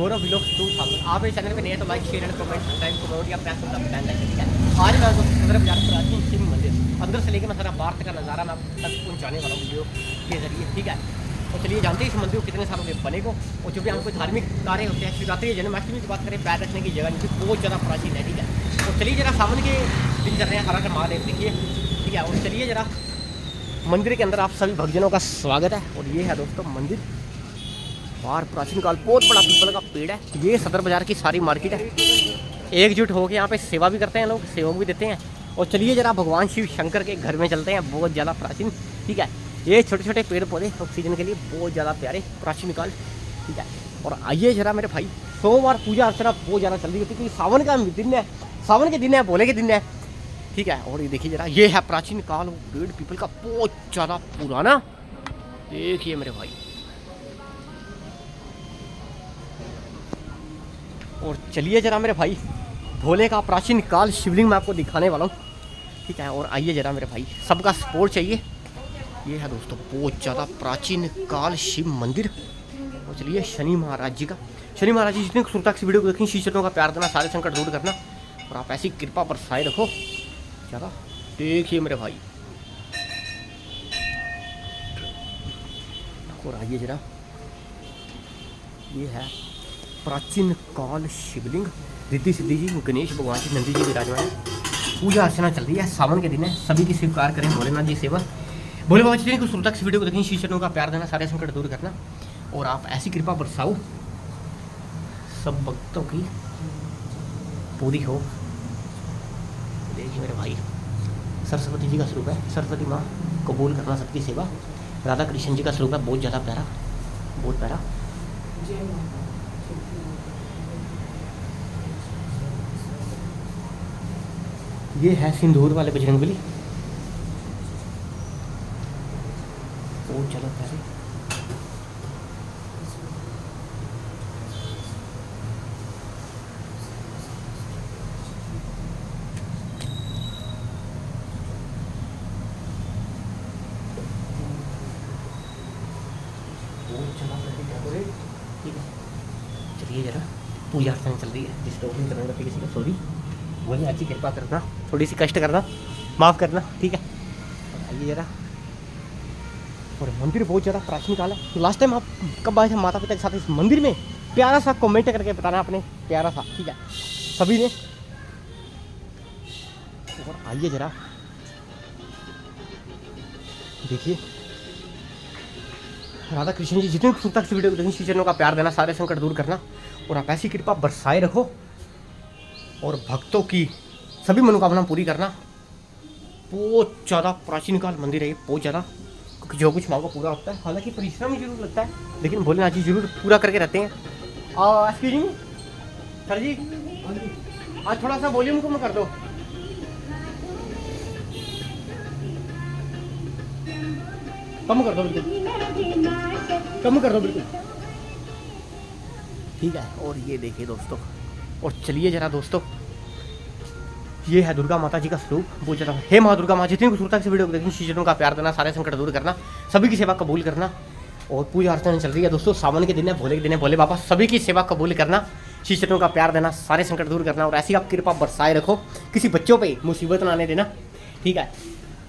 गौरव vlogs 2000। आप इस channel पे नए तो like share and comment subscribe comment या प्रेस द बेल आइकन, ठीक है। आज मैं आपको सदर बाजार प्राचीन शिव मंदिर अंदर से लेकर मैं सारा बाहर तक का नज़ारा मैं आप तक पहुँचाने वाला हूँ वीडियो के जरिए, ठीक है। तो चलिए जानते हैं इस मंदिर को कितने सालों में बने को, और जो भी हमको धार्मिक कार्य होते हैं, शिवरात्रि जन्माष्टमी की बात करें, पैर रखने की जगह इनकी बहुत ज़्यादा प्राचीन है, ठीक है। तो चलिए जरा सावन के दिन चल रहे हैं, हरा महादेव देखिए, ठीक है। और चलिए जरा मंदिर के अंदर आप सभी भक्तजनों का स्वागत है। और ये है दोस्तों मंदिर, बाहर प्राचीन काल बहुत बड़ा पीपल का पेड़ है। ये सदर बाजार की सारी मार्केट है, एकजुट होकर यहाँ पे सेवा भी करते हैं लोग, सेवा भी देते हैं। और चलिए जरा भगवान शिव शंकर के घर में चलते हैं, बहुत ज़्यादा प्राचीन, ठीक है। ये छोटे छोटे पेड़ पौधे ऑक्सीजन के लिए बहुत ज़्यादा प्यारे, प्राचीन काल, ठीक है। और आइए जरा मेरे भाई, सोमवार पूजा अर्चना बहुत ज़्यादा चल रही होती है क्योंकि सावन का दिन है, सावन के दिन है, भोले के दिन है, ठीक है। और ये देखिए जरा, ये है प्राचीन काल पेड़ पीपल का, बहुत ज़्यादा पुराना, देखिए मेरे भाई। और चलिए जरा मेरे भाई, भोले का प्राचीन काल शिवलिंग मैं आपको दिखाने वाला हूँ, ठीक है। और आइए जरा मेरे भाई, सबका सपोर्ट चाहिए। ये है दोस्तों बहुत ज़्यादा प्राचीन काल शिव मंदिर। और चलिए शनि महाराज जी का, शनि महाराज जी जितनी खूबसूरत से वीडियो को देखें, शीशों का प्यार देना, सारे संकट दूर करना, और आप ऐसी कृपा बरसाए रखो ज़्यादा। देखिए मेरे भाई, और आइए जरा, ये है प्राचीन काल शिवलिंग, रिद्धि सिद्धि जी, गणेश भगवान जी, नंदी जी विराजमान है। पूजा अर्चना चल रही है, सावन के दिन है, सभी की स्वीकार करें भोलेनाथ जी सेवा। भोले बाबा जी खूबसूरत तक वीडियो को देखें, शीशों का प्यार देना, सारे संकट दूर करना, और आप ऐसी कृपा बरसाओ सब भक्तों की पूरी हो। देखिए मेरे भाई, सरस्वती जी का स्वरूप है, सरस्वती माँ कबूल करना सबकी सेवा। राधा कृष्ण जी का स्वरूप है, बहुत ज़्यादा प्यारा, बहुत प्यारा। ये है सिंदूर वाले बजरंगबली, बहुत ज़्यादा प्यारे। ठीक है, चलिए जरा पूजा अर्चना चल रही है, जिस ओपनिंग करने का किसी का सॉरी, वही अच्छी कृपा करना, थोड़ी सी कष्ट करना, माफ़ करना, ठीक है। आइए जरा, और मंदिर बहुत ज़्यादा प्राचीन काल है। तो लास्ट टाइम आप कब आए थे माता पिता के साथ इस मंदिर में, प्यारा सा कमेंट करके बताना अपने, प्यारा सा, ठीक है सभी ने। और आइए जरा देखिए, राधा कृष्ण जी जितनी खूबसूरत से वीडियो देखिए, चरणों का प्यार देना, सारे संकट दूर करना, और आप ऐसी कृपा बरसाए रखो, और भक्तों की सभी मनोकामना पूरी करना। बहुत ज़्यादा प्राचीन काल मंदिर है ये, बहुत ज़्यादा, क्योंकि जो कुछ मांगो पूरा होता है। हालांकि परिश्रम जरूर लगता है, लेकिन भोलेनाथ जी जरूर पूरा करके रहते हैं। एक्सक्यूज मी सर जी, आज थोड़ा सा वॉल्यूम कम कर दो। कम कर दो बिल्कुल, कम कर दो बिल्कुल, ठीक है। और ये देखिए दोस्तों, और चलिए जरा दोस्तों, ये है दुर्गा माता जी का स्वरूप, बहुत ज़्यादा। हे माँ दुर्गा माँ, जितनी खूबसूरत से वीडियो को देखिए, शीशों का प्यार देना, सारे संकट दूर करना, सभी की सेवा कबूल करना। और पूजा अर्चना चल रही है दोस्तों, सावन के दिन है, भोले के दिन है, भोले बाबा सभी की सेवा कबूल करना, शीशों का प्यार देना, सारे संकट दूर करना, और ऐसी आप कृपा बरसाए रखो, किसी बच्चों पे मुसीबत ना आने देना, ठीक है।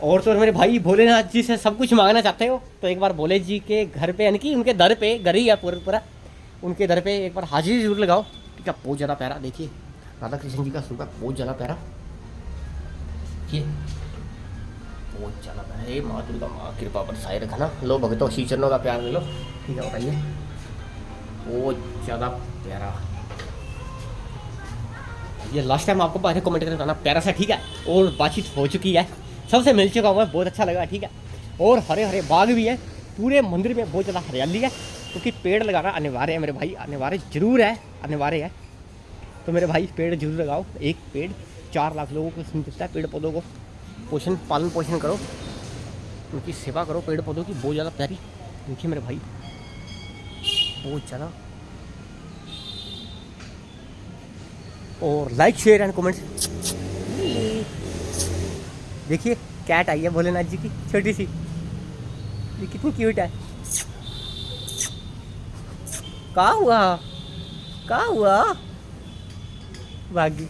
और तो मेरे भाई, भोलेनाथ जी से सब कुछ मांगना चाहते हो तो एक बार भोले जी के घर पे, यानी कि उनके दर पे, घर ही है पूरा, उनके दर पे एक बार हाजिरी जरूर लगाओ, ठीक है। बहुत ज़्यादा प्यारा, देखिए राधा कृष्ण जी का स्वरूप है, बहुत ज़्यादा प्यारा, ये बहुत ज़्यादा प्यारा। हे माँ दुर्गा माँ कृपा बरसाए रखना, लो भगतों श्री चरणों का प्यार ले लो, ठीक है। बताइए, बहुत ज़्यादा प्यारा। ये लास्ट टाइम आपको पहले कमेंट करके बताना, प्यारा सा, ठीक है। और बातचीत हो चुकी है, सबसे मिल चुका हुआ है, बहुत अच्छा लगा, ठीक है। और हरे हरे बाग भी है, पूरे मंदिर में बहुत ज़्यादा हरियाली है, क्योंकि पेड़ लगाना अनिवार्य है मेरे भाई, अनिवार्य जरूर है, अनिवार्य है। तो मेरे भाई पेड़ जरूर लगाओ, एक पेड़ 4 लाख लोगों को मिलता है। पेड़ पौधों को पालन पोषण करो, उनकी सेवा करो, पेड़ पौधों की, बहुत ज़्यादा प्यारी। देखिए मेरे भाई, बहुत ज़्यादा। और लाइक शेयर एंड कमेंट्स। देखिए कैट आई है भोलेनाथ जी की, छोटी सी, ये कितनी क्यूट है। कहाँ हुआ, कहाँ हुआ भागी।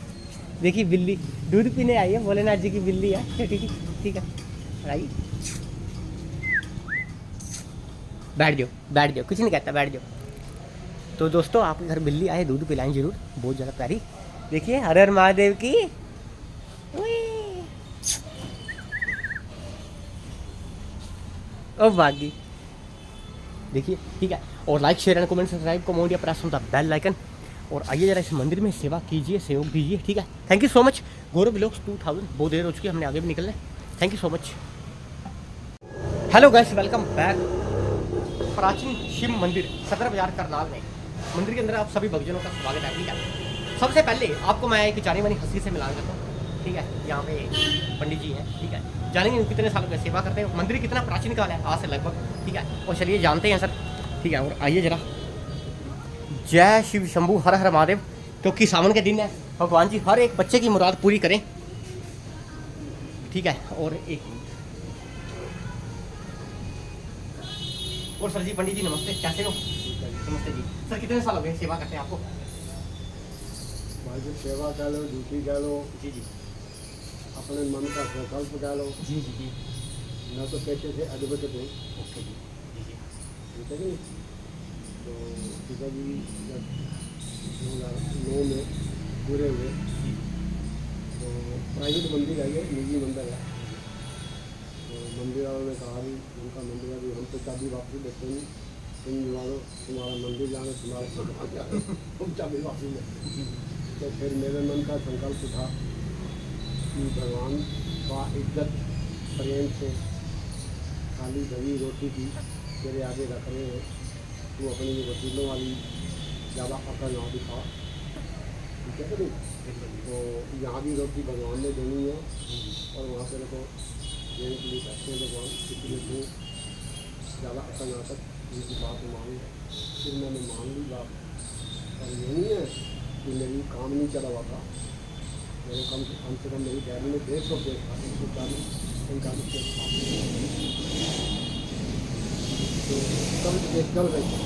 देखिए बिल्ली दूध पीने आई है, भोलेनाथ जी की बिल्ली है। ठीक है आइए, बैठ जाओ बैठ जाओ, कुछ नहीं कहता, बैठ जाओ। तो दोस्तों आपके घर बिल्ली आए, दूध पिलाएं जरूर, बहुत ज़्यादा प्यारी। देखिए हर हर महादेव की। ओ भागी। देखिए ठीक है, और like share and comment subscribe comment या press on the bell icon. और आइए जरा इस मंदिर में सेवा कीजिए, सहयोग दीजिए। ठीक है, thank you so much. Gaurav vlogs 2000, बहुत देर हो चुकी है, हमने आगे भी निकलना है। Thank you so much. Hello guys, welcome back. प्राचीन शिव मंदिर सदर बाजार करनाल में, मंदिर के अंदर आप सभी भक्तजनों का स्वागत है। ठीक है, सबसे पहले आपको मैं एक जानी मानी हस्ती से मिलान करता हूँ। ठीक है, यहाँ पे पंडित जी हैं। ठीक है, जानेंगे कितने सालों की सेवा करते हैं, मंदिर कितना प्राचीन काल है, आज से लगभग। ठीक है, और चलिए जानते हैं सर। ठीक है, और आइए जरा। जय शिव शंभू, हर हर महादेव। क्योंकि सावन के दिन है, भगवान जी हर एक बच्चे की मुराद पूरी करें। ठीक है, और एक और सर जी, पंडित जी नमस्ते, कैसे हो? नमस्ते जी। सर कितने साल हो गए सेवा करते हैं आपको? भाई जी सेवा कह लो, ड्यूटी कह लो, जी जी, अपने मन का संकल्प कह लो, जी जी जी, न तो पेशे से अद्भुत थे। ओके जी, जी जी, ठीक है जी। तो पिताजी जब 2009 में पूरे हुए तो प्राइवेट मंदिर है, ये निजी मंदिर है। तो मंदिर वालों ने कहा भी उनका मंदिर है, भी हम तो चाबी वापसी देते नहीं, तुम मानो तुम्हारा मंदिर जाने, तुम्हारा जाने, तुम चाबी वापसी देते। तो फिर मेरे मन का संकल्प था कि भगवान का इज्जत प्रेम से खाली दही रोटी की तेरे आगे रख रहे हैं, तू अपनी वकीलों वाली ज़्यादा अकल ना दिखा। ठीक है कि नहीं? तो यहाँ भी रोटी भगवान ने देनी है और वहाँ तेरे को देने के लिए कहते हैं भगवान, इसलिए तू ज़्यादा अकल ना तक उनकी बात मान। फिर मैंने मान ली बात। और ये नहीं है कि मेरी काम नहीं चला हुआ था, मेरे कम से कम मेरी डायरी में 150 पेज था, 140 पेज था। तो कल पेज चल रही थी।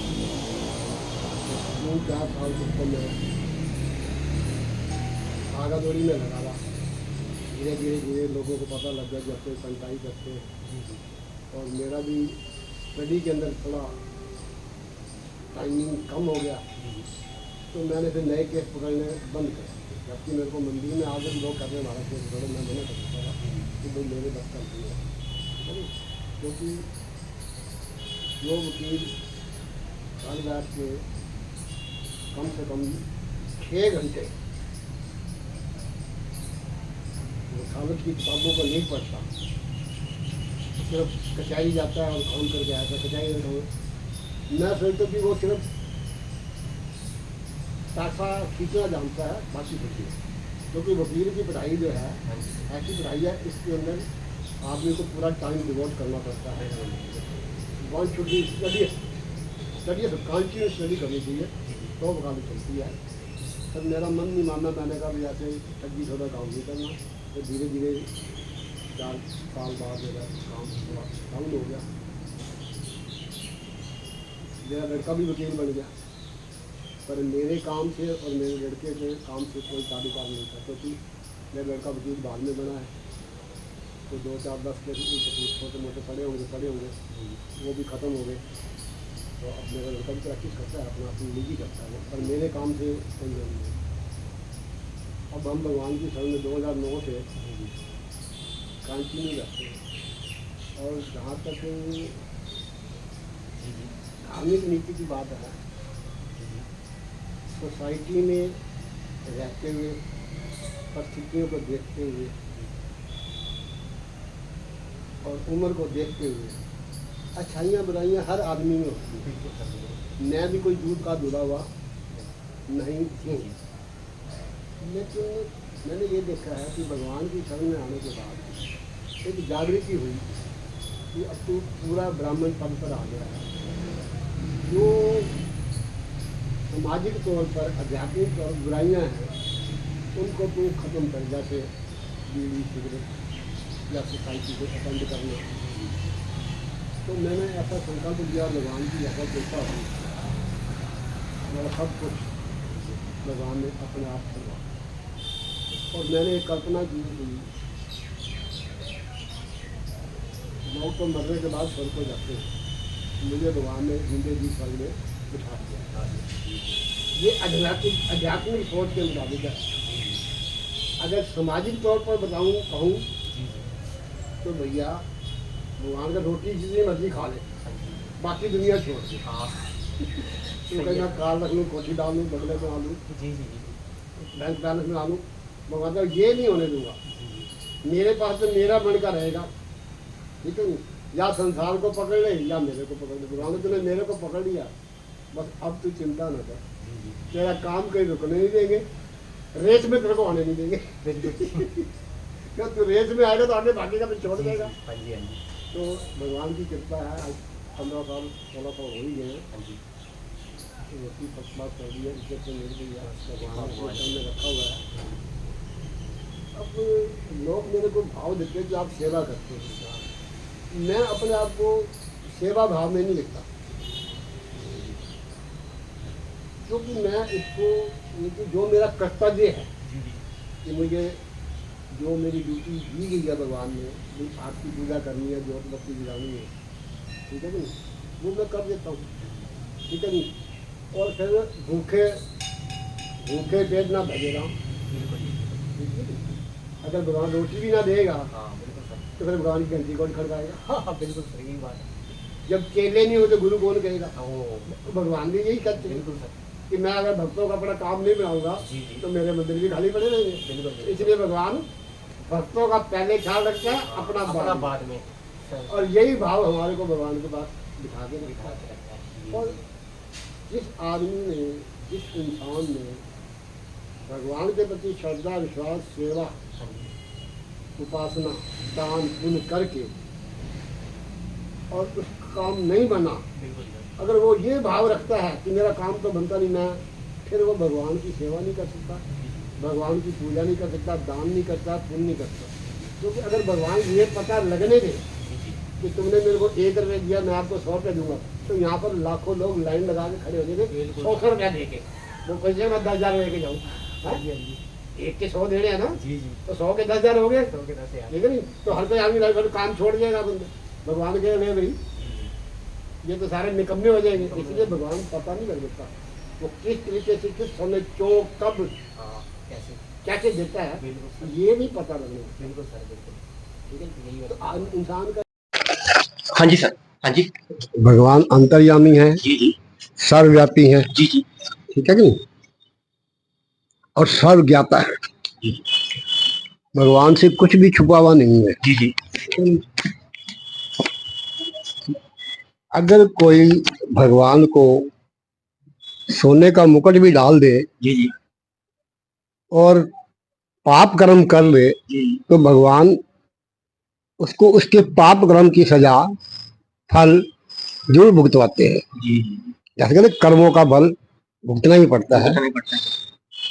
3-4 साल तक तो मैं भागा दौड़ी में लगा रहा। धीरे धीरे धीरे लोगों को पता लग गया कि अब तो संताई करते हैं। और मेरा भी स्टडी के अंदर थोड़ा टाइमिंग कम हो गया, तो मैंने फिर नए केस पकड़ने बंद कर दिए। जबकि मेरे को मंदिर में आगे भी लोग कहते हैं हमारा केस पकड़ो, मैं मना कर सकता था कि भाई मेरे बस का नहीं है। क्योंकि जो वकील कल बैठ के कम से कम 6 घंटे वकालत की किताबों को नहीं पढ़ता, सिर्फ कचहरी जाता है और काम करके आता है। कचहरी मैं सोचता कि वो सिर्फ पैसा खींचना जानता है, बाकी कुछ नहीं। क्योंकि वकील की पढ़ाई जो है ऐसी पढ़ाई है, इसके अंदर आदमी को पूरा टाइम डिवोट करना पड़ता है। One should be study continuous study करनी चाहिए, तो वकालत चलती है। तब मेरा मन नहीं मानना, मैंने कहा भी ऐसे ठगी थोड़ा काम नहीं करना। तो धीरे धीरे 4 साल बाद मेरा काम थोड़ा डाउन हो गया। मेरा लड़का भी वकील बन गया, पर मेरे काम से और मेरे लड़के के काम से कोई ताल्लुकात नहीं था। क्योंकि मेरा लड़का वकील बाद में बना है, तो 2-4-10 केस छोटे मोटे पड़े होंगे, वो भी ख़त्म हो गए। तो अब मेरा लड़का भी प्रैक्टिस करता है, अपनी निजी करता है, पर मेरे काम से कोई नहीं है। अब हम भगवान की शरण में 2009 से कंटिन्यू रहते हैं। और जहाँ तक धार्मिक नीति की बात है, सोसाइटी में रहते हुए, परिस्थितियों को देखते हुए और उम्र को देखते हुए, अच्छाइयाँ बुराइयाँ हर आदमी में होती हैं। मैं भी कोई दूध का दूल्हा हुआ नहीं हूँ, लेकिन मैंने ये देखा है कि भगवान की शरण में आने के बाद एक जागृति हुई कि अब तो पूरा ब्राह्मण पद पर आ गया है। जो सामाजिक तौर पर आध्यात्मिक और बुराइयाँ हैं, उनको तो ख़त्म कर, जैसे बीड़ी सिगरेट या सोसाइटी को अटेंड करना। तो मैंने ऐसा संकल्प लिया भगवान की ऐसा कृपा हुई, मेरा सब कुछ भगवान ने अपने आप करवा। और मैंने एक कल्पना की थी, लोग तो मरने के बाद स्वर्ग को जाते हैं, मुझे भगवान ने जिंदगी जी स्वर्ग में बिठा दिया। ये आध्यात्मिक सोच के मुताबिक है। अगर सामाजिक तौर पर बताऊँ कहूँ तो भैया भगवान का रोटी जितनी मर्जी खा ले, बाकी दुनिया छोड़ दे। तो कहना कार रख लूँ, कोठी डाल लूँ, बगले में आ लूँ, बैंक बैलेंस में आ लूँ, भगवान का ये नहीं होने दूंगा। मेरे पास तो मेरा मन का रहेगा, ठीक है। या संसार को पकड़ ले या मेरे को पकड़ ले। भगवान ने तूने मेरे को पकड़ लिया, बस अब तू चिंता न कर, तेरा काम कहीं रुकने नहीं देंगे, रेस में तेरे को आने नहीं देंगे। क्या तू रेस में आएगा तो आगे भागेगा तो छोड़ देगा। तो भगवान की कृपा है, आज 15 साल 16 साल हो ही गए हैं। रोटी फर्स्ट क्लास कर दी है, इज्जत से मिल गई है, भगवान ने सामने रखा हुआ है। अब लोग मेरे को भाव देते हैं कि आप सेवा करते हैं। मैं अपने आप को सेवा भाव में नहीं लिखता, क्योंकि मैं इसको ये जो मेरा कर्तव्य है कि मुझे जो मेरी ड्यूटी दी गई है भगवान ने, आपकी पूजा करनी है, ज्योत बत्ती जलानी है, ठीक है नहीं, वो मैं कर देता हूँ, ठीक है नहीं। और फिर भूखे भूखे पेट ना भजे रहा, अगर भगवान रोटी भी ना देगा तो फिर भगवान की घंटी कौन खड़काएगा। बिल्कुल सही बात है। जब केले नहीं होते गुरु कौन कहेगा। भगवान भी यही कहते हैं बिल्कुल सर, कि मैं अगर भक्तों का अपना काम नहीं बनाऊंगा तो मेरे मंदिर भी खाली पड़े रहेंगे। इसलिए भगवान भक्तों का पहले ख्याल रखता है, अपना बाद में। और यही भाव हमारे को भगवान के पास दिखा के रखता है। और जिस आदमी ने, जिस इंसान ने भगवान के प्रति श्रद्धा विश्वास सेवा उपासना दान पुण्य करके और उस काम नहीं बना, अगर वो ये भाव रखता है कि मेरा काम तो बनता नहीं, मैं फिर वो भगवान की सेवा नहीं कर सकता, भगवान की पूजा नहीं कर सकता, दान नहीं करता, पुण्य नहीं करता। क्योंकि अगर भगवान ये पता लगने दे कि तुमने मेरे को 1 रुपये दिया, मैं आपको 100 रुपये दूंगा, तो यहाँ पर लाखों लोग लाइन लगा के खड़े हो जाएंगे 100 रुपया दे के। वो कैसे मैं 10,000 लेके जाऊँ, एक के 100 देने हैं ना, तो 100 के 10,000 हो गए, ठीक है नहीं। तो हर कोई आदमी लाइफ काम छोड़ जाएगा बंदे, भगवान के लिए भाई ये तो सारे निकम्मे हो जाएंगे। इसलिए भगवान पता नहीं लग सकता वो किस तरीके से, किस समय, क्यों, कब, कैसे देता है, ये नहीं पता लगने। बिल्कुल सर, बिल्कुल, ठीक है। तो इंसान का, हाँ जी सर, हाँ जी। भगवान अंतर्यामी है, सर्वव्यापी है, ठीक है कि, और सर्वज्ञाता है। भगवान से कुछ भी छुपा हुआ नहीं है। अगर कोई भगवान को सोने का मुकुट भी डाल दे और पाप कर्म कर ले, तो भगवान उसको उसके पाप कर्म की सजा, फल जरूर भुगतवाते हैं। जैसे कहते कर्मों का फल भुगतना ही पड़ता है।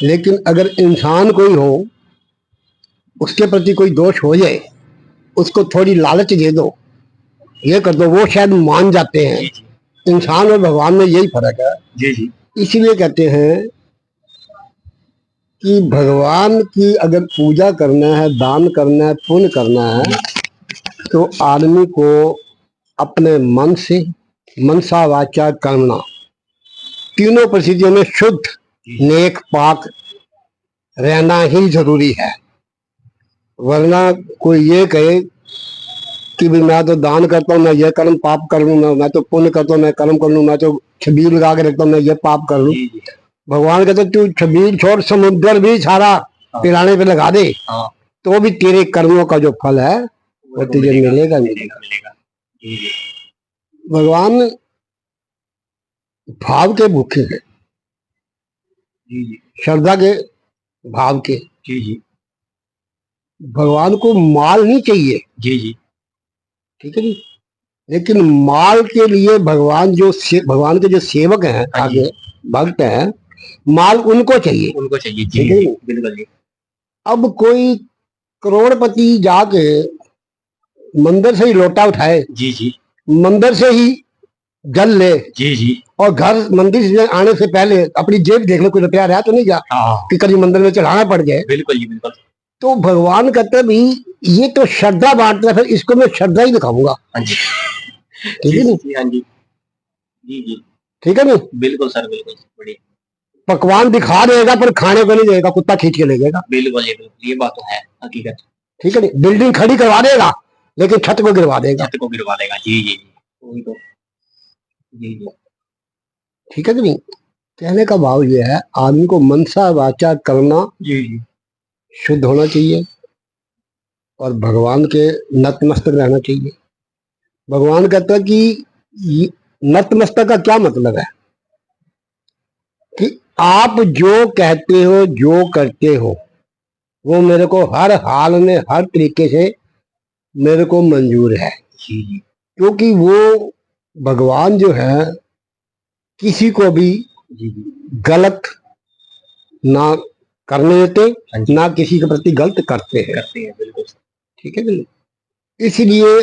लेकिन अगर इंसान कोई हो, उसके प्रति कोई दोष हो जाए, उसको थोड़ी लालच दे दो, ये कर दो, वो शायद मान जाते हैं। इंसान और भगवान में यही फर्क है। इसलिए कहते हैं कि भगवान की अगर पूजा करना है, दान करना है, पुण्य करना है, तो आदमी को अपने मन से, मनसा वाचा कर्मणा, तीनों परिस्थितियों में शुद्ध नेक पाक रहना ही जरूरी है। वरना कोई ये कहे कि भी मैं तो दान करता हूँ, मैं ये कर्म पाप कर लूँ, मैं तो पुण्य करता हूँ, मैं कर्म कर लूँ, मैं तो छबील लगा के रखता हूँ, मैं ये पाप कर लूँ। भगवान कहते तू छबील छोड़, समुद्र भी सारा पिलाने पे लगा दे, तो भी तेरे कर्मों का जो फल है वो तुझे मिलेगा मिलेगा। भगवान भाव के भूखे हैं, श्रद्धा के भाव के। भगवान को माल नहीं चाहिए, ठीक है जी। लेकिन माल के लिए भगवान भगवान के जो सेवक हैं, आगे भक्त हैं, माल उनको चाहिए, ठीक है। बिल्कुल। अब कोई करोड़पति जाके मंदिर से ही लोटा उठाए, मंदिर से ही जल ले, और घर मंदिर से आने से पहले अपनी जेब देख लो, कोई रुपया रहा तो नहीं गया हाँ कि कभी मंदिर में चढ़ाना पड़ जाए। बिल्कुल जी बिल्कुल। तो भगवान कहते हैं भाई ये तो श्रद्धा बांटता है, फिर इसको मैं श्रद्धा ही दिखाऊंगा। हाँ जी ठीक है जी नहीं? जी, हाँ जी जी जी ठीक है नहीं? बिल्कुल सर बिल्कुल बढ़िया। पकवान दिखा देगा पर खाने को नहीं देगा, कुत्ता खींच के ले जाएगा। बिल्कुल ये बात तो है हकीकत। ठीक है नहीं? बिल्डिंग खड़ी करवा देगा लेकिन छत को गिरवा देगा। छत को गिरवा देगा। जी जी जी वही तो। जी जी ठीक है कि नहीं? कहने का भाव ये है, आदमी को मनसा वाचा करना जी जी शुद्ध होना चाहिए और भगवान के नतमस्तक रहना चाहिए। भगवान कहता है कि नतमस्तक का क्या मतलब है कि आप जो कहते हो जो करते हो वो मेरे को हर हाल में हर तरीके से मेरे को मंजूर है। जी जी क्योंकि वो भगवान जो है किसी को भी जी जी गलत ना करने हाँ देते, जी। ना किसी के प्रति गलत करते हैं। करते हैं बिल्कुल। ठीक है कि नहीं? इसलिए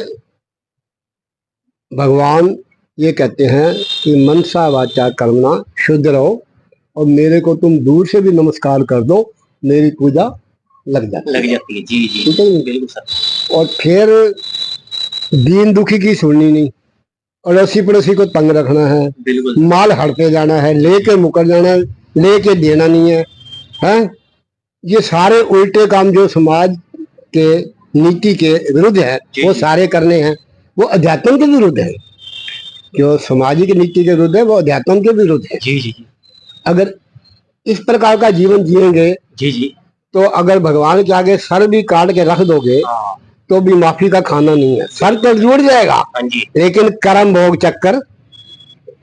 भगवान ये कहते हैं कि मनसा वाचा कर्मणा शुद्ध रहो और मेरे को तुम दूर से भी नमस्कार कर दो, मेरी पूजा लग जाती लग है। जाती है। जी जी ठीक है नहीं? बिल्कुल सर। और फिर दीन दुखी की सुननी नहीं, अड़ोसी पड़ोसी को तंग रखना है, बिल्कुल माल हड़पे जाना है, लेके मुकर जाना है, लेके देना नहीं है, हैं? ये सारे उल्टे काम जो समाज के नीति के विरुद्ध है जी, वो जी। सारे करने हैं। वो अध्यात्म के विरुद्ध है। जो सामाजिक नीति के विरुद्ध है वो अध्यात्म के विरुद्ध है। जी जी जी अगर इस प्रकार का जीवन जिएंगे जी जी तो अगर भगवान के आगे सर भी काट के रख दोगे हाँ तो भी माफी का खाना नहीं है। सर तो जुड़ जाएगा हाँ जी लेकिन कर्म भोग चक्कर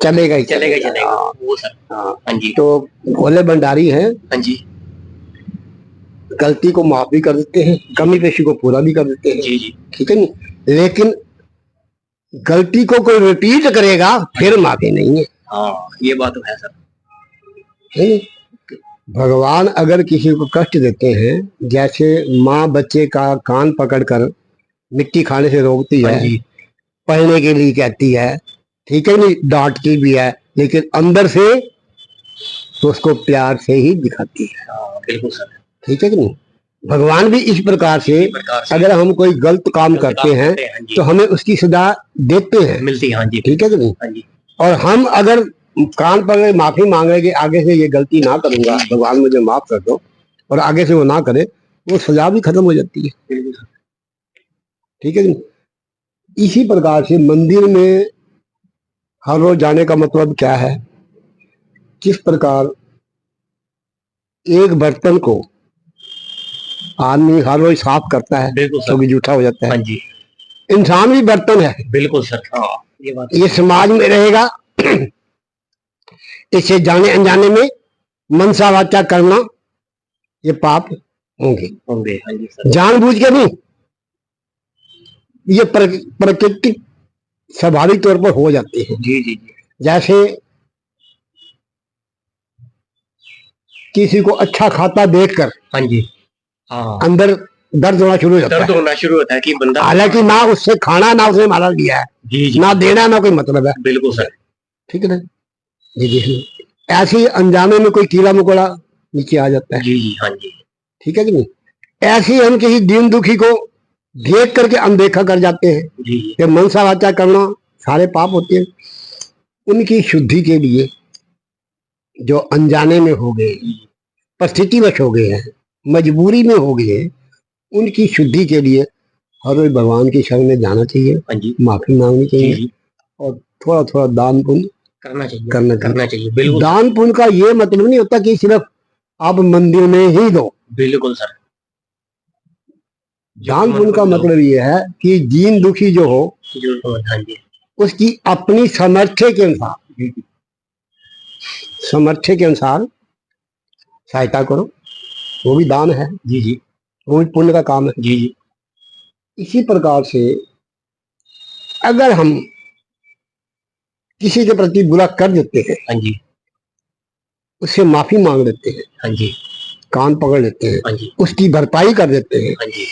चलेगा ही चलेगा ही चलेगा हाँ, वो सर। हाँ। हाँ जी तो भोले भंडारी हैं, हाँ जी गलती को माफ भी कर देते हैं, कमी पेशी को पूरा भी कर देते हैं। जी जी ठीक है नहीं? लेकिन गलती को कोई रिपीट करेगा फिर माफी नहीं है। हाँ ये बात तो है सर। है नहीं? भगवान अगर किसी को कष्ट देते हैं, जैसे माँ बच्चे का कान पकड़कर मिट्टी खाने से रोकती हाँ है, जी पढ़ने के लिए कहती है, ठीक है नहीं, डांटती भी है, लेकिन अंदर से तो उसको प्यार से ही दिखाती है। हाँ बिल्कुल सर। ठीक है कि नहीं? भगवान भी इस प्रकार से इसी प्रकार से अगर हम कोई गलत काम करते हैं हाँ जी तो हमें उसकी सजा देते हैं। मिलती है। हाँ जी ठीक है कि नहीं? हाँ जी और हम अगर कान पर माफी मांग रहे कि आगे से ये गलती ना करूंगा, भगवान मुझे माफ कर दो, और आगे से वो ना करे, वो सजा भी खत्म हो जाती है। बिल्कुल सर। ठीक है कि नहीं? इसी प्रकार से मंदिर में हर रोज जाने का मतलब क्या है? किस प्रकार एक बर्तन को आदमी हर रोज साफ करता है बिल्कुल सर। तो भी जूठा हो जाता हाँ है। जी इंसान भी बर्तन है, बिल्कुल सर। हाँ ये बात ये समाज में रहेगा। इसे जाने अनजाने में मनसा वाचा करना ये पाप होंगे। होंगे। हाँ जी सर। जानबूझ के नहीं, ये प्राकृतिक स्वाभाविक तौर पर हो जाते हैं। जी जी जी जैसे किसी को अच्छा खाता देखकर हाँ जी हाँ अंदर दर्द होना शुरू हो जाता दर्द है। होना शुरू होता है कि बंदा हालांकि ना उससे खाना ना उसने मारा लिया है, जी जी ना देना ना कोई मतलब है। बिल्कुल सर। ठीक है ना? जी जी। ऐसे ही अनजाने में कोई कीड़ा मकोड़ा नीचे आ जाता है। जी जी हाँ जी ठीक है कि नहीं? ऐसे ही हम किसी दीन दुखी को देख करके अनदेखा कर जाते हैं। जी जी ये मनसा वाचा करना सारे पाप होते हैं। उनकी शुद्धि के लिए जो अनजाने में हो गए, परिस्थितिवश हो गए हैं, मजबूरी में हो गए हैं, उनकी शुद्धि के लिए हर रोज भगवान की शरण में जाना चाहिए, हाँ जी माफी मांगनी जी चाहिए जी और थोड़ा थोड़ा दान पुण्य करना चाहिए करना चाहिए बिल्कुल दान पुण्य का ये मतलब नहीं होता कि सिर्फ आप मंदिर में ही दो। बिल्कुल सर। दान पुण्य का मतलब ये है कि दीन दुखी जो हो हाँ जी उसकी अपनी सामर्थ्य के अनुसार, सामर्थ्य के अनुसार सहायता करो, वो भी दान है, जी जी वो भी पुण्य का काम है। जी जी इसी प्रकार से अगर हम किसी के प्रति बुरा कर देते हैं, हाँ जी उससे माफी मांग लेते हैं, हाँ जी कान पकड़ लेते हैं, हाँ जी उसकी भरपाई कर देते हैं, हाँ जी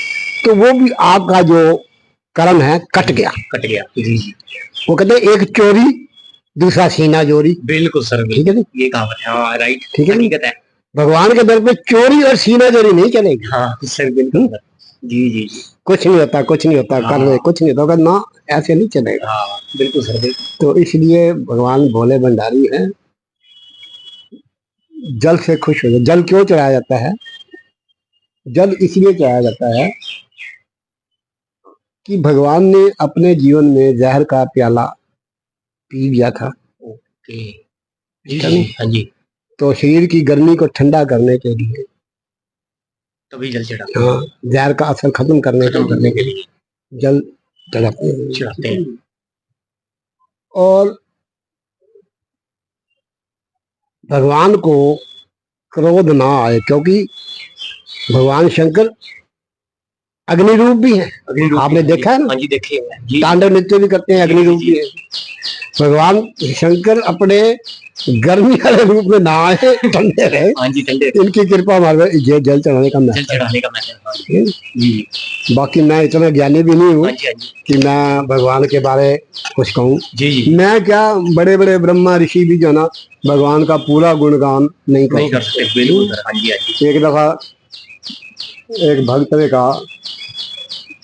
तो वो भी आपका जो कर्म है कट गया। कट गया। जी जी वो कहते हैं एक चोरी दूसरा सीना चोरी। बिल्कुल सर, ठीक है ना? ये कहावत है, हाँ राइट, ठीक है ना? हकीकत है। भगवान के दर पे चोरी और सीना चोरी नहीं चलेगी। हाँ सर, बिल्कुल सर। जी जी जी। कुछ नहीं होता, कुछ नहीं होता, कर रहे कुछ नहीं होता ना, ऐसे नहीं चलेगा। हाँ बिल्कुल सर, बिल्कुल। तो इसलिए भगवान भोले भंडारी हैं। जल से खुश हो जाओ। जल क्यों चढ़ाया जाता है? जल इसलिए चढ़ाया जाता है कि भगवान ने अपने जीवन में जहर का प्याला पी लिया था। ओके। जी जी, हाँ जी। तो शरीर की गर्मी को ठंडा करने के लिए, तभी जल चढ़ा, हाँ, जहर का असर खत्म करने के लिए जल चढ़ाते हैं। चढ़ाते हैं। और भगवान को क्रोध ना आए, क्योंकि भगवान शंकर अग्नि रूप भी है। आपने देखा है ना? हाँ जी, देखे हैं। तांडव नृत्य भी करते हैं, अग्नि रूप भी है। भगवान शंकर अपने गर्मी वाले रूप में ना आए, ठंडे रहे। हाँ जी, ठंडे। इनकी कृपा हमारे ये जल चढ़ाने का जल चढ़ाने का मैटर। बाकी मैं इतना ज्ञानी भी नहीं हूँ हाँ जी, हाँ जी। कि मैं भगवान के बारे कुछ कहूँ। जी जी। मैं क्या, बड़े बड़े ब्रह्मा ऋषि भी जो ना भगवान का पूरा गुणगान नहीं कर सकते। बिल्कुल सर, हाँ जी, हाँ जी। एक दफा एक भक्त ने कहा,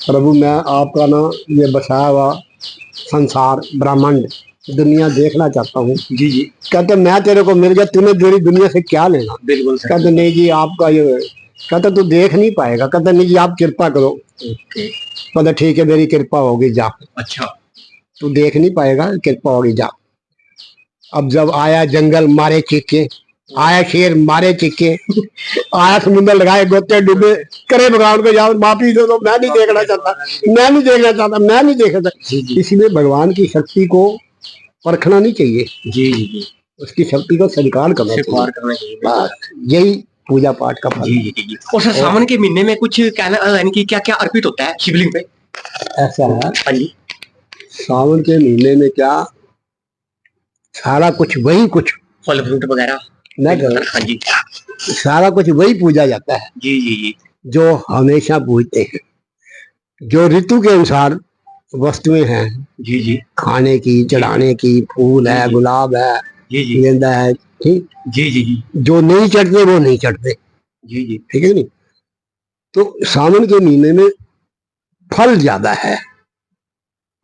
प्रभु मैं आपका ना ये बसाया हुआ संसार ब्रह्मांड दुनिया देखना चाहता हूँ। जी जी। कहते मैं तेरे को मिल गया, तूने मेरी दुनिया से क्या लेना? बिल्कुल सर। कहते नहीं जी आपका ये, कहते तू देख नहीं पाएगा। कहते नहीं जी आप कृपा करो। ओके। कहते ठीक है मेरी कृपा होगी, जा। अच्छा। तू देख नहीं पाएगा, कृपा होगी, जा। अब जब आया जंगल मारे चीखे, आया शेर मारे चीखे, आया समुद्र लगाए गोते डूबे, करे भगवान को जाओ माफी दो, मैं नहीं देखना चाहता, मैं नहीं देखना चाहता, मैं नहीं देखना चाहता। इसलिए भगवान की शक्ति को परखना नहीं चाहिए। जी जी जी। उसकी शक्ति को स्वीकार करना चाहिए। बस यही पूजा पाठ का फल। जी जी जी। और सर सावन के महीने में कुछ कहना, यानी कि क्या क्या अर्पित होता है शिवलिंग पे? ऐसा है, हाँ जी। सावन के महीने में क्या सारा कुछ वही कुछ फल फ्रूट वगैरह न करो। हाँ जी। सारा कुछ वही पूजा जाता है जी जी जी। जो हमेशा पूजते हैं। जो ऋतु के अनुसार वस्तुएं हैं, जी जी, खाने की, चढ़ाने की, फूल है, गुलाब है, जी जी, गेंदा है, ठीक। जी जी जी, जो नहीं चढ़ते वो नहीं चढ़ते। जी जी। ठीक है नहीं? तो सावन के महीने में फल ज्यादा है।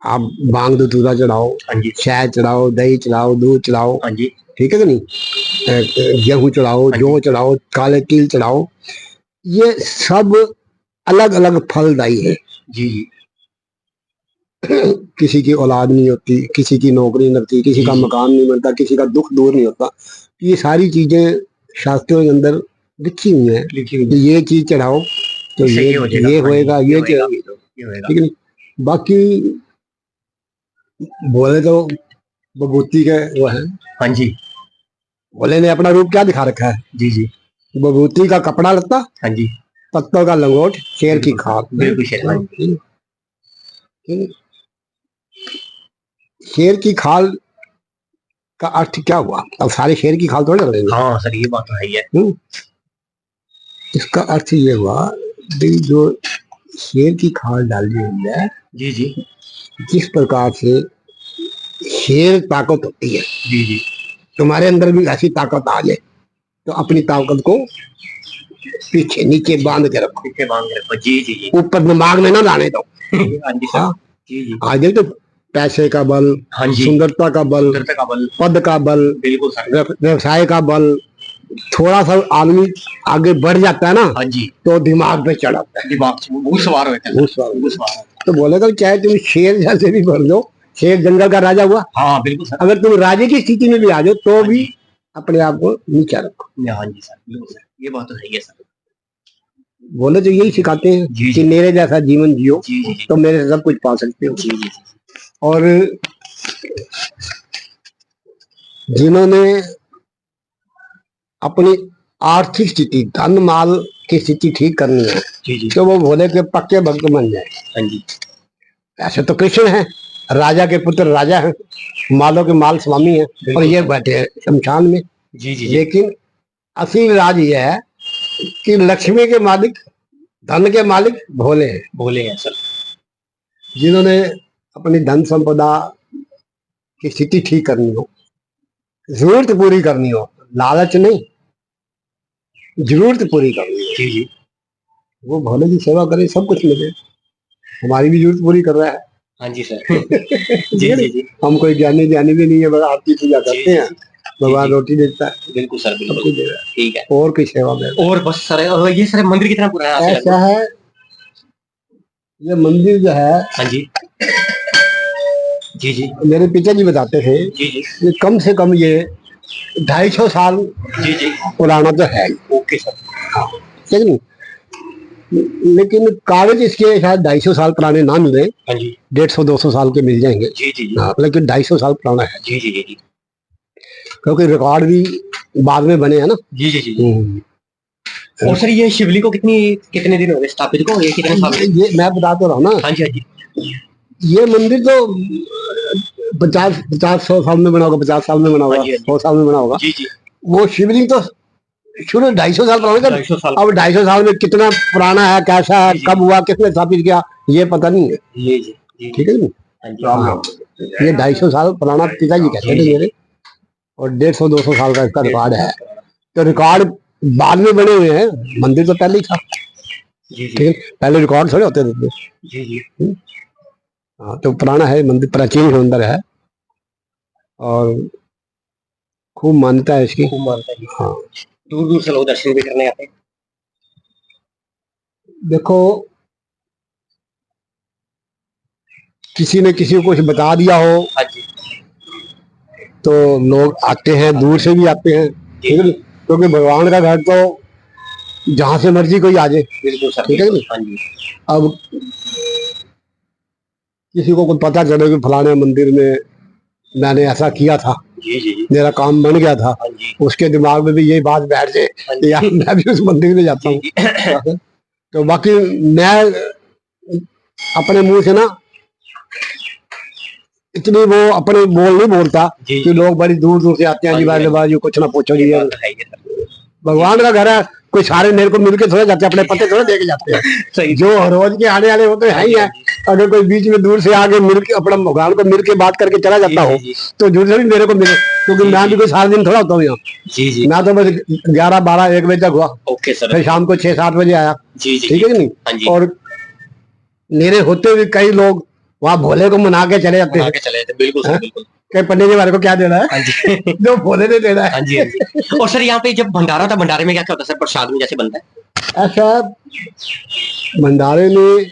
आप भांग धतूरा चढ़ाओ, हाँ जी, शहद चढ़ाओ, दही चढ़ाओ, दूध चढ़ाओ, हाँ जी, ठीक है कि नहीं? गेहूं चढ़ाओ, जौ चढ़ाओ, काले तिल चढ़ाओ, ये सब अलग अलग फलदायी है। जी जी। किसी की औलाद नहीं होती, किसी की नौकरी नहीं लगती, किसी का मकान नहीं बनता, किसी का दुख दूर नहीं होता। ये सारी चीजें शास्त्रों के अंदर लिखी हुई हैं कि ये चीज चढ़ाओ तो ये होएगा, ये ठीक है नहीं? बाकी बोले तो बबूती के वो है। हाँ जी। भोले ने अपना रूप क्या दिखा रखा है? जी जी। बबूती का कपड़ा लत्ता, हाँ जी। पत्तों का लंगोट, शेर की खाल। बिल्कुल शेर। शेर की खाल का अर्थ क्या हुआ? अब सारे शेर की खाल थोड़े रहेंगे। हाँ सर, ये बात तो है ही है। इसका अर्थ ये हुआ कि जो शेर की खाल डाली हुई है, जी जी, जिस प्रकार से शेर ताकत होती है, जी जी, तुम्हारे अंदर भी ऐसी ताकत आ जाए तो अपनी ताकत को पीछे नीचे बांध के रखो, पीछे बांध के रखो। जी जी जी। ऊपर दिमाग में ना लाने दो। हाँ जी सर। जी जी। आज तो पैसे का बल, हाँ जी, सुंदरता का बल, पद का बल, बिल्कुल सर, व्यवसाय का बल, थोड़ा सा आदमी आगे बढ़ जाता है ना, हाँ जी, तो दिमाग पे चढ़ाता है, दिमाग भूत सवार होता है। तो बोलेगा चाहे तुम शेर जैसे भी भर दो, शेर जंगल का राजा हुआ। हाँ बिल्कुल सर। अगर तुम राजे की स्थिति में भी आ जाओ तो भी अपने आप को नीचा रखो। हाँ जी सर, बिल्कुल सर, ये बात तो है ही सर। बोले तो यही सिखाते हैं कि मेरे जैसा जीवन जियो तो मेरे से सब कुछ पा सकते हो। जी जी। और जिन्होंने अपनी आर्थिक स्थिति, धन माल की स्थिति ठीक करनी है, तो वो भोले के पक्के भक्त बन जाए। हाँ जी। ऐसे तो कृष्ण है, राजा के पुत्र राजा है, मालों के माल स्वामी है, और ये बैठे हैं शमशान में। जी जी। लेकिन असली राज ये है कि लक्ष्मी के मालिक, धन के मालिक भोले हैं। भोले हैं सर। जिन्होंने अपनी धन संपदा की स्थिति ठीक करनी हो, जरूरत पूरी करनी हो, लालच नहीं, जरूरत पूरी करनी है। जी जी वो भोले की सेवा करे, सब कुछ मिले। हमारी भी जरूरत पूरी कर रहा है। हाँ जी सर जी जी जी हम कोई ज्ञानी ज्ञानी भी नहीं है, बस आपकी पूजा जी करते जी हैं। जी भगवान जी रोटी देता है, बिल्कुल सर सब बिल्कुल कुछ दे रहा ठीक है। है, और कोई सेवा में। और बस सर ये सर मंदिर कितना पुराना है आपके ऐसा लगभग? है, ये मंदिर जो है, हाँ जी जी जी मेरे पिताजी बताते थे, जी जी ये कम से कम ये 250 साल जी जी पुराना तो है। ओके सर ठीक है नहीं? लेकिन कागज इसके शायद 250 साल पुराने ना मिले, हाँ जी 150-200 साल के मिल जाएंगे। जी जी जी हाँ, लेकिन 250 साल पुराना है, जी जी जी क्योंकि रिकॉर्ड भी बाद में बने हैं ना। जी जी जी और सर ये शिवलिंग को कितने दिन हो गए स्थापित को, ये कितने साल से? ये मैं बता तो रहा हूँ ना, हाँ जी हाँ जी ये मंदिर तो 50-100 साल में बना होगा, 50 साल में बना हाँ होगा, जी, हाँ जी। 100 साल में बना होगा। जी जी वो शिवलिंग तो शुरू 250 साल पुराना था। 250 साल अब 250 साल में कितना पुराना है, कैसा है, जी, जी। कब हुआ, किसने स्थापित किया, ये पता नहीं है। जी जी जी ठीक है ना? हाँ जी हाँ, ये 250 साल पुराना पिताजी कहते जी, थे जी। मेरे, और 150-200 साल का इसका रिकॉर्ड है। 150 तो रिकॉर्ड बाद में बने हुए हैं, मंदिर तो पहले ही था। जी ठीक जी है, पहले रिकॉर्ड थोड़े होते थे। जी जी हाँ, तो पुराना है मंदिर, प्राचीन मंदिर है, और खूब मान्यता है इसकी। खूब मानता है। हाँ, दूर दूर से लोग दर्शन भी करने आते हैं। देखो, किसी ने किसी को कुछ बता दिया हो हाँ जी तो लोग आते हैं, दूर से भी आते हैं। ठीक है ना? क्योंकि भगवान का घर तो जहां से मर्जी कोई आ जाए। बिल्कुल सर ठीक है बिल्कुल ना? हाँ जी अब किसी को कुछ पता चले कि फलाने मंदिर में मैंने ऐसा किया था, जी जी जी मेरा काम बन गया था, हाँ जी उसके दिमाग में भी यही बात बैठ जाए हाँ कि यार मैं भी उस मंदिर में जाता जी हूँ। जी तो बाकी मैं अपने मुंह से ना इतनी वो अपने बोल नहीं बोलता जी, कि लोग बड़ी दूर दूर से आते हैं, हाँ जी जी, भाई हाँ बाजू कुछ ना पूछो ये जी। बात तो है ही है सर। भगवान का घर है, कोई सारे मेरे को मिलके थोड़े जाते हैं, अपने पते थोड़े देके जाते हैं। सही जो रोज के आने वाले वो तो है ही है। अगर कोई बीच में दूर से आके मिल के अपना भगवान को मिल के बात करके चला जाता हो, जी तो दूर से भी मेरे को मिले, क्योंकि जी, मैं जी। भी कोई सारा दिन थोड़ा होता हूँ यहाँ। जी जी मैं तो बस 11-12-1 बजे तक हुआ, ओके सर फिर शाम को 6-7 बजे आया। जी जी ठीक है कि नहीं? हाँ जी और मेरे होते हुए कई लोग वहाँ भोले को मना के चले जाते बना हैं। के चले थे बिल्कुल सर हैं? बिल्कुल कि पंडित जी हमारे को क्या देना है, हाँ जी जो भोले ने देना हाँ है। जी हाँ जी और सर यहाँ पे जब भंडारा था, भंडारे में क्या क्या होता है सर, प्रसाद में जैसे बनता है? ऐसा भंडारे में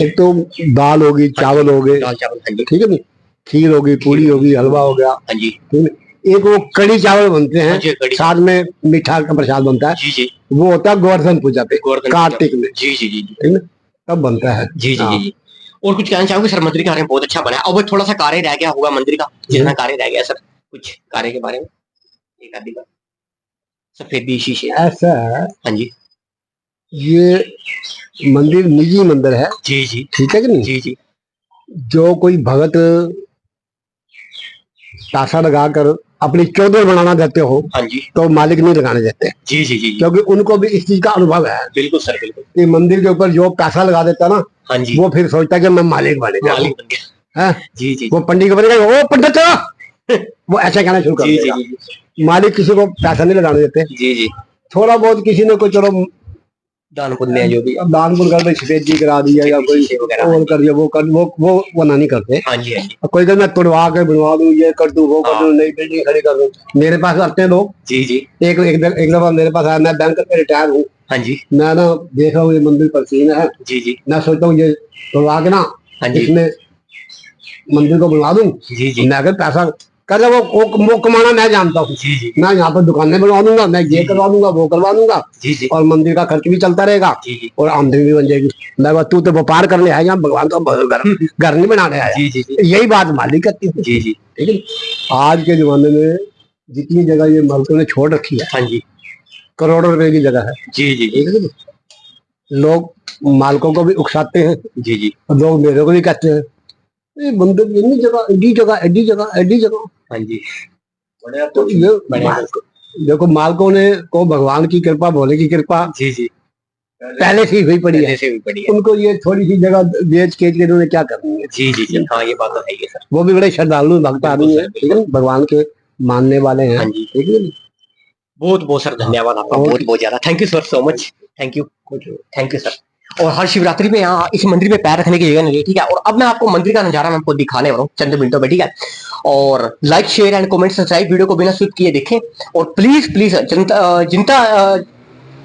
एक तो दाल होगी, चावल हो गए, दाल चावल हाँ जी ठीक है नहीं, खीर होगी, पूरी होगी, हलवा हो गया। हाँ जी ठीक है? एक वो कड़ी चावल बनते हाँ जी, हैं, कढ़ी साथ में मीठा का प्रसाद बनता है, जी जी वो होता है गोवर्धन पूजा पे, गोवर्धन कार्तिक में। जी जी जी ठीक है, तब बनता है। जी जी हाँ। जी और कुछ कहना चाहोगे सर? मंदिर के बारे में बहुत अच्छा बना है, और वो थोड़ा सा कार्य रह गया होगा मंदिर का, जितना कार्य रह गया सर, कुछ कार्य के बारे में एक आधी बात। सफेदी शीशे ऐसा है, हाँ जी ये मंदिर निजी मंदिर है। जी जी ठीक है कि नहीं? जी जी जो कोई भगत पैसा लगाकर अपनी चौधर बनाना देते हो, हाँ जी तो मालिक नहीं लगाने देते, जी जी जी क्योंकि उनको भी इस चीज का अनुभव है बिल्कुल सर बिल्कुल कि मंदिर के ऊपर जो पैसा लगा देता है ना, हाँ जी वो फिर सोचता है कि मैं मालिक बने जाऊं। मालिक बन गया है? जी जी वो पंडित को बनेगा, ओ पंडित चलो, वो ऐसा कहना शुरू कर जी देगा। जी मालिक किसी को पैसा नहीं लगाने देते। जी जी थोड़ा बहुत किसी ने कोई चलो दान पुण्य जो भी दान पुण्य कर, सफेद जी करा दिया या कोई शीशे वगैरह और कर दिया, वो ना नहीं करते। हाँ जी हाँ जी और कोई मैं तुड़वा के बनवा दूं, ये कर दूं, वो कर हाँ। दूं, नई बिल्डिंग खड़ी कर दूं। मेरे पास आते हैं लोग, जी जी एक दफा मेरे पास आया, मैं बैंक में रिटायर हूँ, हाँ जी मैं ना देख रहा हूँ ये मंदिर प्राचीन है, जी जी मैं सोचता हूँ ये तुड़वा के ना हाँ जी इसमें मंदिर को बनवा दूं। जी जी मैं अगर पैसा कर वो कमाना मैं जानता हूँ, जी जी मैं यहाँ पर दुकानें बनवा दूंगा, मैं ये करवा दूंगा, वो करवा दूंगा, जी जी और मंदिर का खर्च भी चलता रहेगा जी जी और आमदनी भी बन जाएगी। मैं कहा, तू तो व्यापार करने आया, यहाँ भगवान का घर नहीं बनाने आया। जी जी जी यही बात मालिक कहती है। जी जी ठीक है, आज के जमाने में जितनी जगह ये मालिकों ने छोड़ रखी है, हाँ जी करोड़ों रुपए की जगह है। जी जी ठीक है, लोग मालिकों को भी उकसाते हैं, जी जी और लोग मेरे को भी कहते हैं, ये मंदिर इतनी जगह, एडी जगह, एडी जगह, एडी जगह। हाँ जी तो ये देखो, मालिकों ने को भगवान की कृपा, भोले की कृपा जी जी पहले से ही हुई पड़ी है। पहले से भी पड़ी है उनको ये थोड़ी सी जगह बेच के उन्होंने क्या करनी है। जी जी जी हाँ ये बात तो है ही है सर वो भी बड़े श्रद्धालु भक्त आदमी है, ठीक है, भगवान के मानने वाले हैं। हाँ जी। ठीक है जी। बहुत बहुत सर धन्यवाद आपका, और- बहुत बहुत ज्यादा thank you sir, so much thank you sir. और हर शिवरात्रि में यहाँ इस मंदिर में पैर रखने की जगह नहीं है, ठीक है। और अब मैं आपको मंदिर का नजारा मैं आपको दिखाने वाला हूँ चंद मिनटों में, ठीक है। और like share and comment subscribe video को बिना स्किप किए देखें। और प्लीज प्लीज जिनता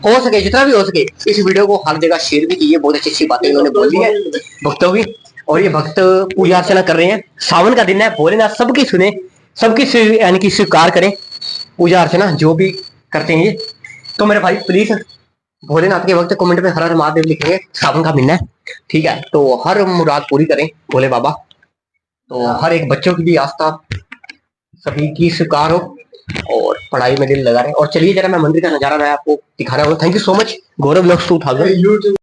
हो सके, जितना भी हो सके, इस वीडियो को हर जगह शेयर भी कीजिए। बहुत अच्छी अच्छी बातें इन्होंने बोली है भक्तों की। और ये भक्त पूजा अर्चना कर रहे हैं, सावन का दिन है, भोलेनाथ सबकी सुने, सबकी यानी कि स्वीकार करें पूजा अर्चना जो भी करते हैं ये। तो मेरे भाई प्लीज भोलेनाथ के वक्त कमेंट में हर हर महादेव लिखेंगे, सावन का महीना है, ठीक है। तो हर मुराद पूरी करें भोले बाबा। तो हर एक बच्चों की भी आस्था सभी की स्वीकार हो और पढ़ाई में दिल लगा रहे। और चलिए जरा मैं मंदिर का नजारा मैं आपको दिखा रहा हूँ। Thank you so much Gaurav vlogs 2000।